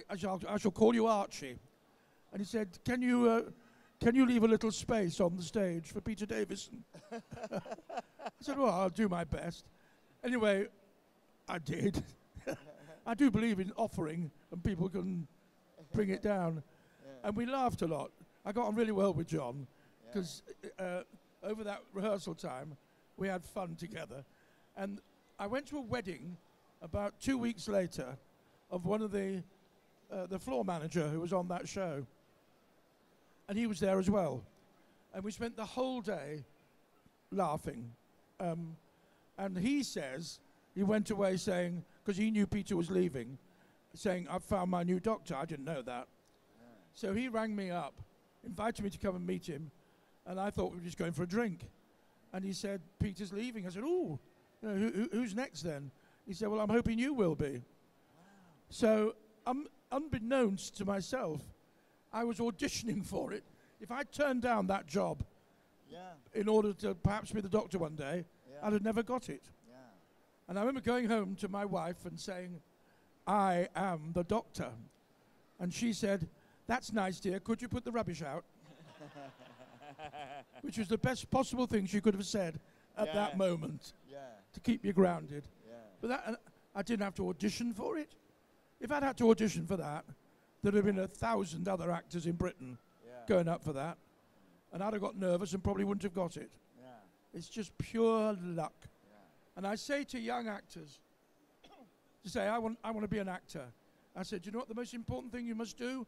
I shall call you Archie. And he said, "Can you can you leave a little space on the stage for Peter Davison? I said, well, I'll do my best. Anyway, I did. I do believe in offering, and people can bring it down. And we laughed a lot. I got on really well with John, because over that rehearsal time, we had fun together. And I went to a wedding about 2 weeks later of one of the floor manager who was on that show. And he was there as well. And we spent the whole day laughing. And he says, he went away saying, because he knew Peter was leaving, saying, I've found my new doctor. I didn't know that. So he rang me up, invited me to come and meet him, and I thought we were just going for a drink. And he said, Peter's leaving. I said, oh, who's next then? He said, well, I'm hoping you will be. Wow. So, unbeknownst to myself, I was auditioning for it. If I turned down that job in order to perhaps be the doctor one day, I'd have never got it. Yeah. And I remember going home to my wife and saying, I am the doctor. And she said, that's nice, dear. Could you put the rubbish out? Which was the best possible thing she could have said at that moment to keep you grounded. Yeah. But that, I didn't have to audition for it. If I'd had to audition for that, there'd have been 1,000 other actors in Britain going up for that. And I'd have got nervous and probably wouldn't have got it. Yeah. It's just pure luck. Yeah. And I say to young actors, to say, I want to be an actor. I said, you know what the most important thing you must do?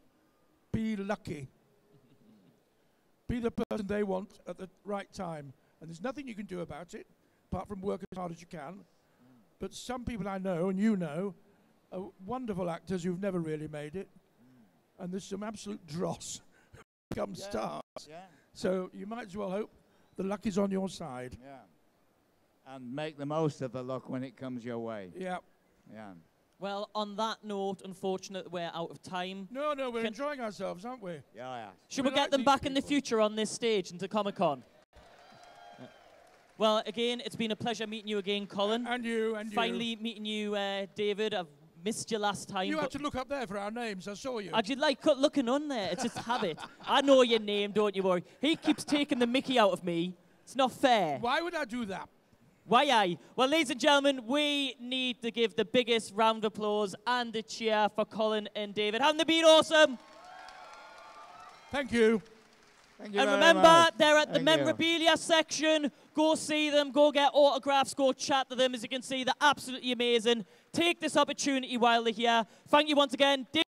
Be lucky. Be the person they want at the right time. And there's nothing you can do about it, apart from work as hard as you can. But some people I know, and you know, are wonderful actors who've never really made it. And there's some absolute dross who become stars. Yeah. So you might as well hope the luck is on your side.
Yeah. And make the most of the luck when it comes your way.
Yeah.
Yeah.
Well, on that note, unfortunately, we're out of time.
No, we're enjoying ourselves, aren't we?
Yeah.
Should we get them back in the future on this stage into Comic-Con? Well, again, it's been a pleasure meeting you again, Colin.
And you.
Finally meeting you, David. I've missed you last time.
You had to look up there for our names. I saw you.
I did like looking on there. It's just habit. I know your name, don't you worry. He keeps taking the mickey out of me. It's not fair.
Why would I do that?
Why aye? Well, ladies and gentlemen, we need to give the biggest round of applause and a cheer for Colin and David. Haven't they been awesome?
Thank you.
Thank you
and
very
remember,
much.
they're at the
Thank you.
memorabilia section. Go see them. Go get autographs. Go chat to them. As you can see, they're absolutely amazing. Take this opportunity while they're here. Thank you once again. David.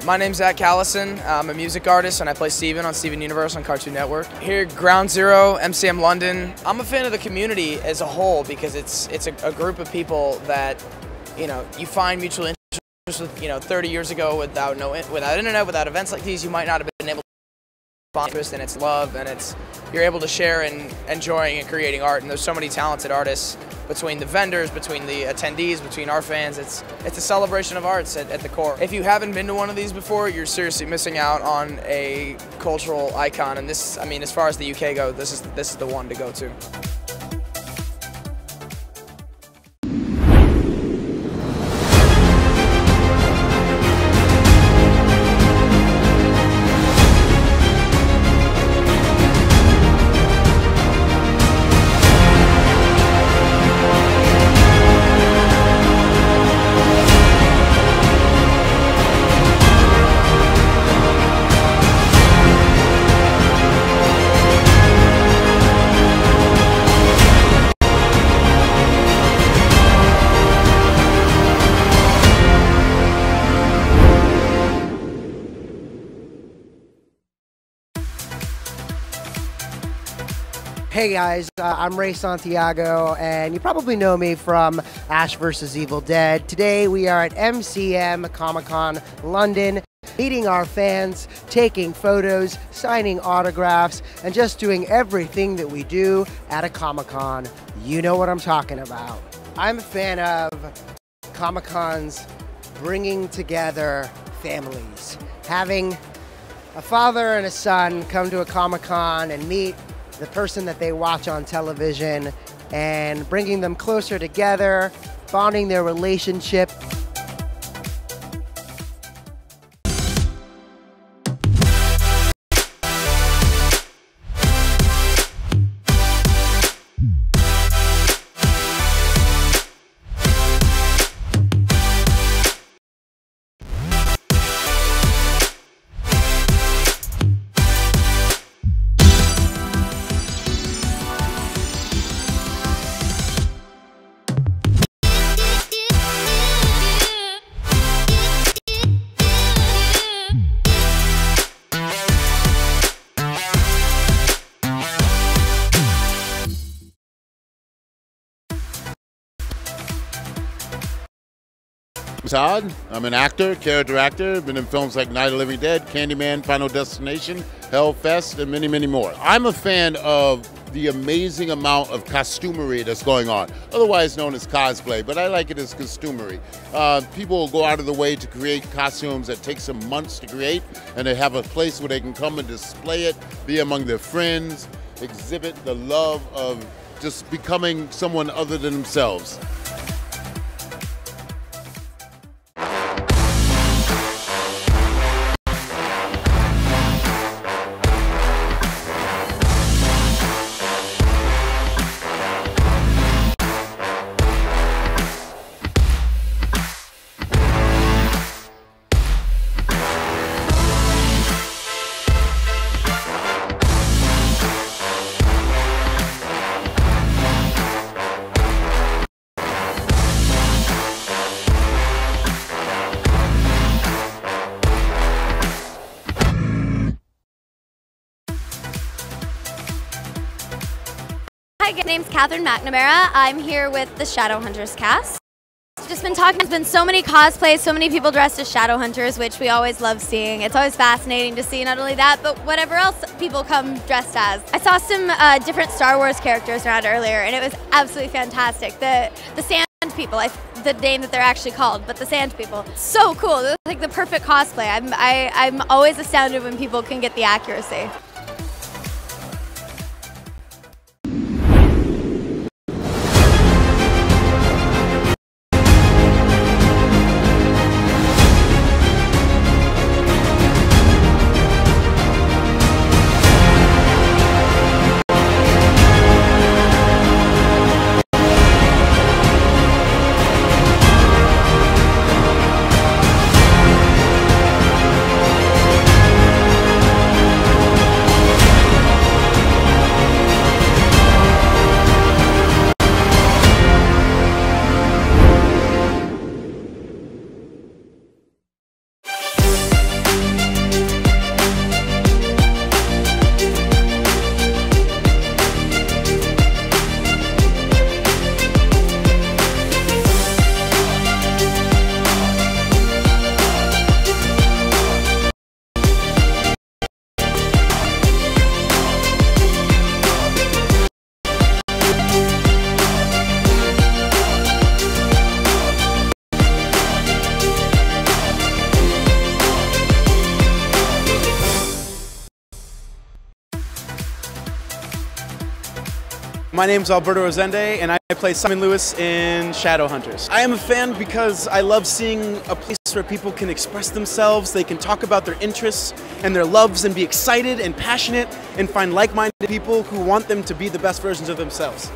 My name's Zach Callison. I'm a music artist and I play Steven on Steven Universe on Cartoon Network. Here at Ground Zero, MCM London. I'm a fan of the community as a whole because it's a group of people that, you know, you find mutual interest with, you know, 30 years ago without internet, without events like these, you might not have been able to find interest, and it's love, and you're able to share in enjoying and creating art, and there's so many talented artists between the vendors, between the attendees, between our fans. It's a celebration of arts at the core. If you haven't been to one of these before, you're seriously missing out on a cultural icon, and this, I mean, as far as the UK goes, this is the one to go to.
Hey guys, I'm Ray Santiago, and you probably know me from Ash vs. Evil Dead. Today we are at MCM Comic-Con London, meeting our fans, taking photos, signing autographs, and just doing everything that we do at a Comic-Con. You know what I'm talking about. I'm a fan of Comic-Cons bringing together families. Having a father and a son come to a Comic-Con and meet the person that they watch on television and bringing them closer together, bonding their relationship.
Todd. I'm an actor, character actor. Been in films like Night of the Living Dead, Candyman, Final Destination, Hellfest, and many, many more. I'm a fan of the amazing amount of costumery that's going on, otherwise known as cosplay, but I like it as costumery. People will go out of the way to create costumes that take some months to create, and they have a place where they can come and display it, be among their friends, exhibit the love of just becoming someone other than themselves.
Hi, my name's Catherine McNamara. I'm here with the Shadowhunters cast. Just been talking, there's been so many cosplays, so many people dressed as Shadowhunters, which we always love seeing. It's always fascinating to see not only that, but whatever else people come dressed as. I saw some different Star Wars characters around earlier, and it was absolutely fantastic. The Sand People, the name that they're actually called, but the Sand People. So cool. It was like the perfect cosplay. I'm always astounded when people can get the accuracy.
My name's Alberto Rosende, and I play Simon Lewis in Shadowhunters. I am a fan because I love seeing a place where people can express themselves, they can talk about their interests and their loves and be excited and passionate and find like-minded people who want them to be the best versions of themselves.